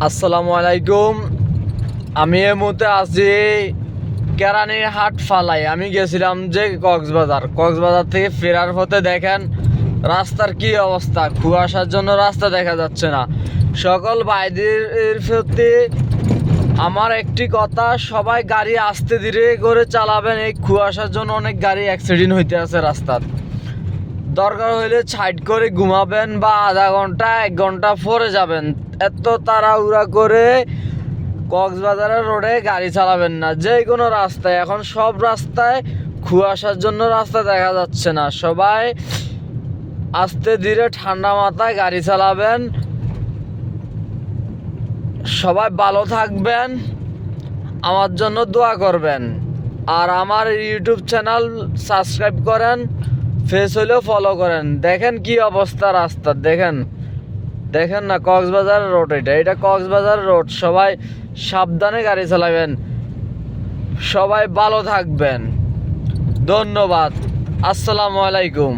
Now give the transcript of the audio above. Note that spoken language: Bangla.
আসসালামু আলাইকুম। আমি এই মুহূর্তে আছি কেরানীর হাট ফালাই। আমি গেছিলাম যে কক্সবাজার থেকে ফেরার পথে দেখেন রাস্তার কি অবস্থা। কুয়াশার জন্য রাস্তা দেখা যাচ্ছে না। সকল ভাইদের প্রতি আমার একটি কথা, সবাই গাড়ি আস্তে ধীরে করে চালাবেন। এই কুয়াশার জন্য অনেক গাড়ি অ্যাক্সিডেন্ট হইতে আছে রাস্তার। দরকার হইলে সাইড করে ঘুমাবেন বা আধা ঘন্টা 1 ঘন্টা পরে যাবেন। এত তাড়াহুড়া করে কক্সবাজারের রোডে গাড়ি চালাবেন না। যে কোনো রাস্তায়, এখন সব রাস্তায় কুয়াশার জন্য রাস্তা দেখা যাচ্ছে না। সবাই আস্তে ধীরে ঠান্ডা মাথায় গাড়ি চালাবেন। সবাই ভালো থাকবেন, আমার জন্য দোয়া করবেন। আর আমার ইউটিউব চ্যানেল সাবস্ক্রাইব করেন, ফেস হলেও ফলো করেন। দেখেন কি অবস্থা রাস্তার, দেখেন না কক্সবাজার রোড। এটা কক্সবাজার রোড। সবাই সাবধানে গাড়ি চালাবেন। সবাই ভালো থাকবেন। ধন্যবাদ। আসসালামু আলাইকুম।